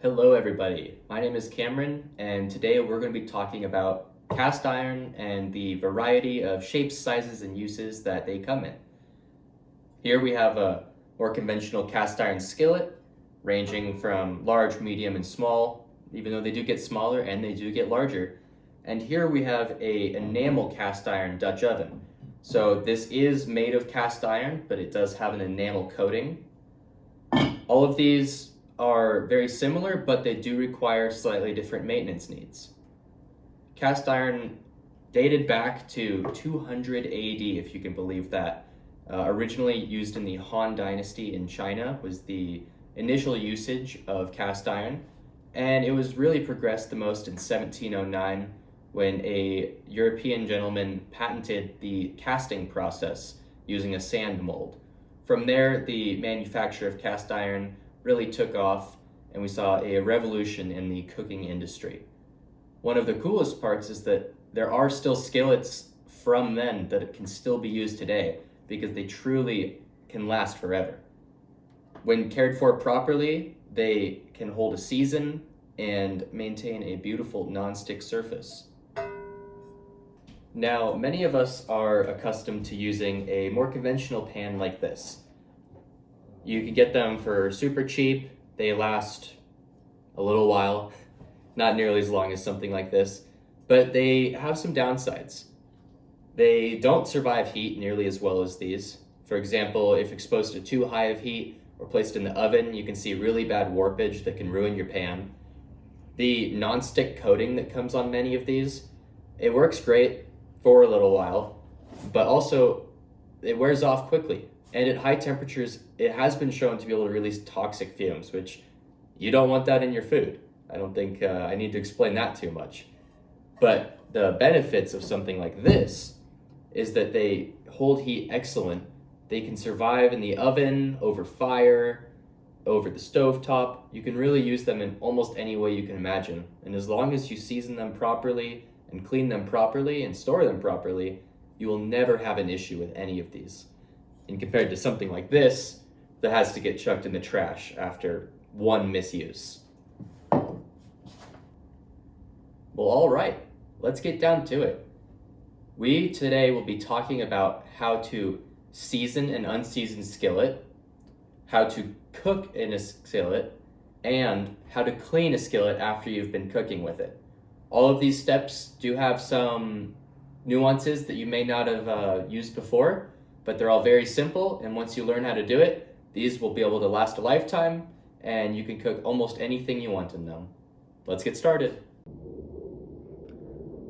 Hello everybody, my name is Cameron and today we're going to be talking about cast iron and the variety of shapes, sizes, and uses that they come in. Here we have a more conventional cast iron skillet ranging from large, medium, and small, even though they do get smaller and they do get larger. And here we have a enamel cast iron Dutch oven. So this is made of cast iron, but it does have an enamel coating. All of these are very similar, but they do require slightly different maintenance needs. Cast iron dated back to 200 AD, if you can believe that. Originally used in the Han Dynasty in China was the initial usage of cast iron, and it was really progressed the most in 1709 when a European gentleman patented the casting process using a sand mold. From there, the manufacture of cast iron really took off, and we saw a revolution in the cooking industry. One of the coolest parts is that there are still skillets from then that can still be used today because they truly can last forever. When cared for properly, they can hold a season and maintain a beautiful non-stick surface. Now, many of us are accustomed to using a more conventional pan like this. You can get them for super cheap. They last a little while, not nearly as long as something like this, but they have some downsides. They don't survive heat nearly as well as these. For example, if exposed to too high of heat or placed in the oven, you can see really bad warpage that can ruin your pan. The non-stick coating that comes on many of these, it works great for a little while, but also it wears off quickly. And at high temperatures, it has been shown to be able to release toxic fumes, which you don't want that in your food. I don't think I need to explain that too much. But the benefits of something like this is that they hold heat excellent. They can survive in the oven, over fire, over the stovetop. You can really use them in almost any way you can imagine. And as long as you season them properly and clean them properly and store them properly, you will never have an issue with any of these. And compared to something like this that has to get chucked in the trash after one misuse. Well, all right, let's get down to it. We today will be talking about how to season an unseasoned skillet, how to cook in a skillet, and how to clean a skillet after you've been cooking with it. All of these steps do have some nuances that you may not have used before, but they're all very simple, and once you learn how to do it, these will be able to last a lifetime, and you can cook almost anything you want in them. Let's get started.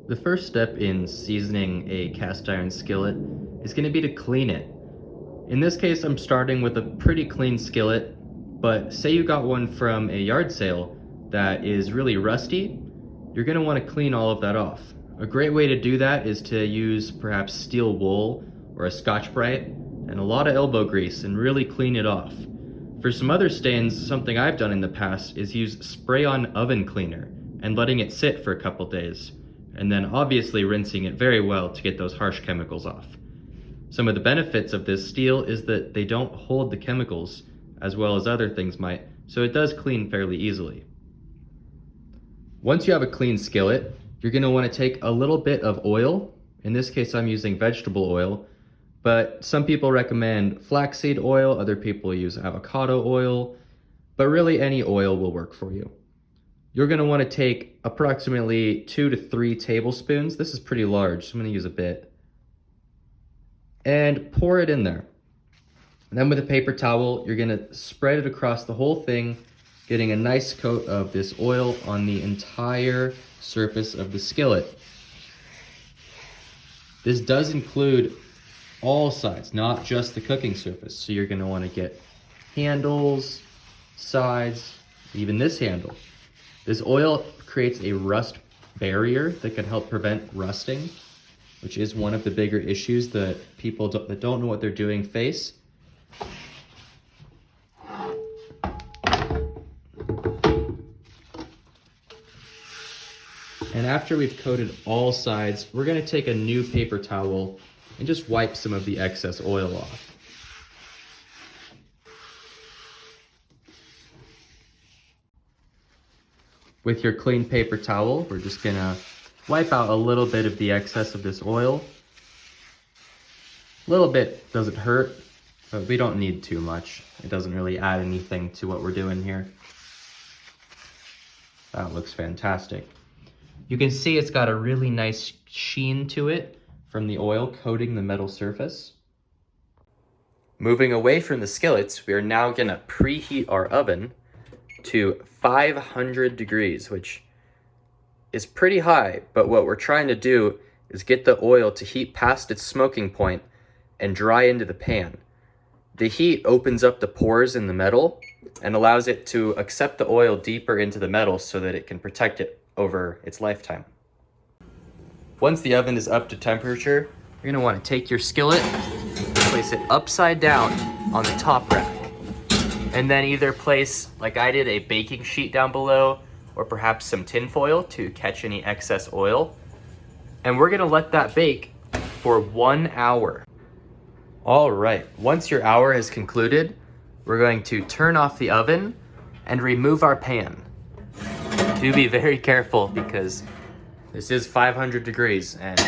The first step in seasoning a cast iron skillet is going to be to clean it. In this case, I'm starting with a pretty clean skillet, but say you got one from a yard sale that is really rusty, you're going to want to clean all of that off. A great way to do that is to use perhaps steel wool or a Scotch-Brite and a lot of elbow grease and really clean it off. For some other stains, something I've done in the past is use spray-on oven cleaner and letting it sit for a couple days, and then obviously rinsing it very well to get those harsh chemicals off. Some of the benefits of this steel is that they don't hold the chemicals as well as other things might, so it does clean fairly easily. Once you have a clean skillet, you're going to want to take a little bit of oil. In this case, I'm using vegetable oil, but some people recommend flaxseed oil, other people use avocado oil, but really any oil will work for you. You're going to want to take approximately 2 to 3 tablespoons. This is pretty large, so I'm going to use a bit. And pour it in there. And then with a paper towel, you're going to spread it across the whole thing, getting a nice coat of this oil on the entire surface of the skillet. This does include all sides, not just the cooking surface. So you're going to want to get handles, sides, even this handle. This oil creates a rust barrier that can help prevent rusting, which is one of the bigger issues that people that don't know what they're doing face. And after we've coated all sides, we're going to take a new paper towel and just wipe some of the excess oil off. With your clean paper towel, we're just gonna wipe out a little bit of the excess of this oil. A little bit doesn't hurt, but we don't need too much. It doesn't really add anything to what we're doing here. That looks fantastic. You can see it's got a really nice sheen to it from the oil coating the metal surface. Moving away from the skillets, we are now gonna preheat our oven to 500 degrees, which is pretty high, but what we're trying to do is get the oil to heat past its smoking point and dry into the pan. The heat opens up the pores in the metal and allows it to accept the oil deeper into the metal so that it can protect it over its lifetime. Once the oven is up to temperature, you're gonna wanna take your skillet, place it upside down on the top rack, and then either place, like I did, a baking sheet down below, or perhaps some tin foil to catch any excess oil. And we're gonna let that bake for 1 hour. All right, once your hour has concluded, we're going to turn off the oven and remove our pan. Do be very careful because this is 500 degrees and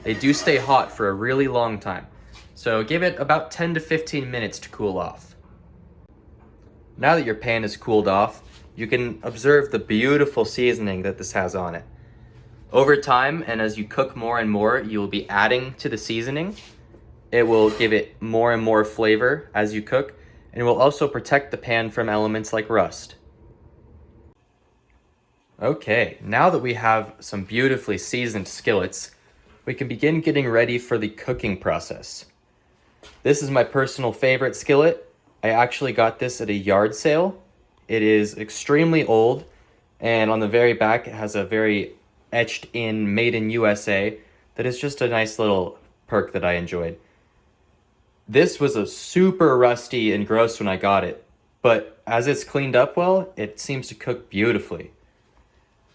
they do stay hot for a really long time. So give it about 10 to 15 minutes to cool off. Now that your pan is cooled off, you can observe the beautiful seasoning that this has on it. Over time, and as you cook more and more, you will be adding to the seasoning. It will give it more and more flavor as you cook, and it will also protect the pan from elements like rust. Okay, now that we have some beautifully seasoned skillets, we can begin getting ready for the cooking process. This is my personal favorite skillet. I actually got this at a yard sale. It is extremely old, and on the very back it has a very etched in "Made in USA" that is just a nice little perk that I enjoyed. This was a super rusty and gross when I got it, but as it's cleaned up well, it seems to cook beautifully.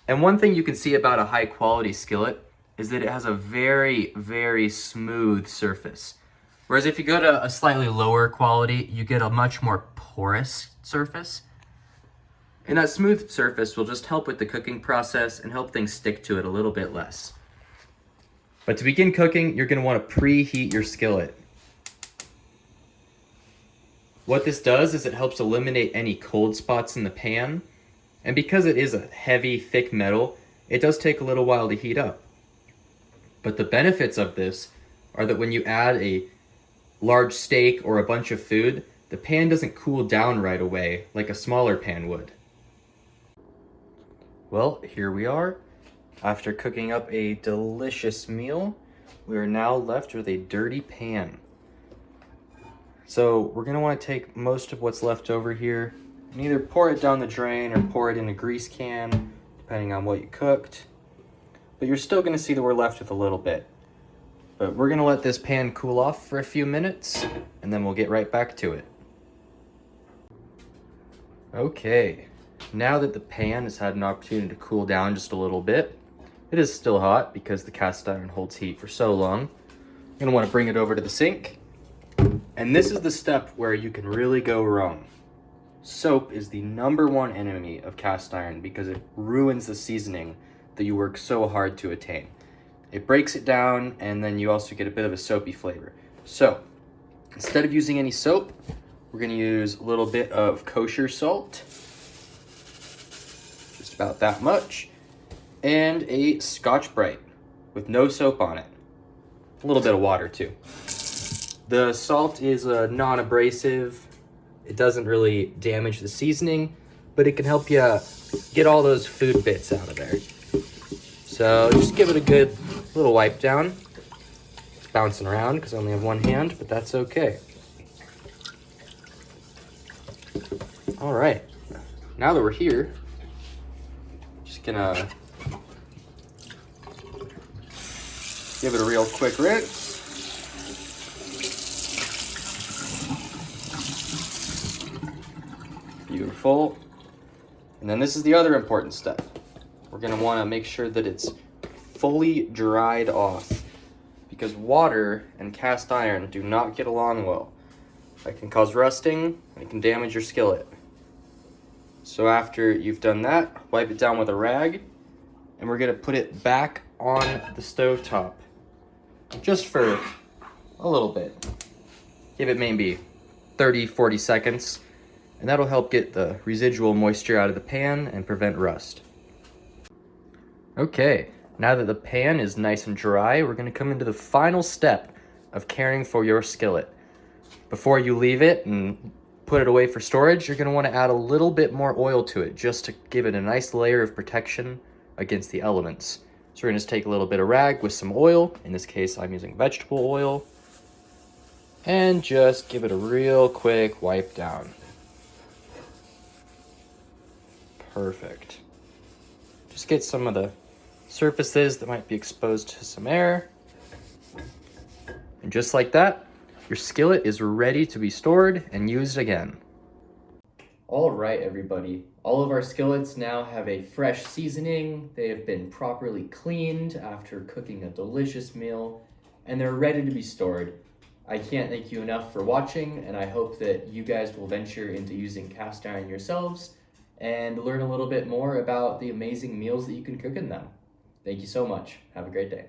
And one thing you can see about a high quality skillet is that it has a very, very smooth surface. Whereas if you go to a slightly lower quality, you get a much more porous surface. And that smooth surface will just help with the cooking process and help things stick to it a little bit less. But to begin cooking, you're gonna wanna preheat your skillet. What this does is it helps eliminate any cold spots in the pan. And because it is a heavy, thick metal, it does take a little while to heat up. But the benefits of this are that when you add a large steak or a bunch of food, the pan doesn't cool down right away like a smaller pan would. Well, here we are. After cooking up a delicious meal, we are now left with a dirty pan. So we're gonna wanna take most of what's left over here and either pour it down the drain or pour it in a grease can, depending on what you cooked. But you're still gonna see that we're left with a little bit. But we're gonna let this pan cool off for a few minutes and then we'll get right back to it. Okay, now that the pan has had an opportunity to cool down just a little bit, it is still hot because the cast iron holds heat for so long. You're gonna wanna bring it over to the sink. And this is the step where you can really go wrong. Soap is the #1 enemy of cast iron because it ruins the seasoning that you work so hard to attain. It breaks it down and then you also get a bit of a soapy flavor. So instead of using any soap, we're gonna use a little bit of kosher salt, just about that much, and a Scotch-Brite with no soap on it. A little bit of water too. The salt is non-abrasive. It doesn't really damage the seasoning, but it can help you get all those food bits out of there. So just give it a good little wipe down. It's bouncing around because I only have one hand, but that's okay. All right, now that we're here, just gonna give it a real quick rinse. Beautiful. And then this is the other important step. We're gonna wanna make sure that it's fully dried off because water and cast iron do not get along well. That can cause rusting and it can damage your skillet. So after you've done that, wipe it down with a rag, and we're gonna put it back on the stove top, just for a little bit. Give it maybe 30-40 seconds, and that'll help get the residual moisture out of the pan and prevent rust. Okay, now that the pan is nice and dry, we're gonna come into the final step of caring for your skillet. Before you leave it and put it away for storage, you're gonna wanna add a little bit more oil to it just to give it a nice layer of protection against the elements. So we're gonna just take a little bit of rag with some oil. In this case, I'm using vegetable oil. And just give it a real quick wipe down. Perfect. Just get some of the surfaces that might be exposed to some air. And just like that, your skillet is ready to be stored and used again. All right, everybody. All of our skillets now have a fresh seasoning. They have been properly cleaned after cooking a delicious meal, and they're ready to be stored. I can't thank you enough for watching, and I hope that you guys will venture into using cast iron yourselves and learn a little bit more about the amazing meals that you can cook in them. Thank you so much. Have a great day.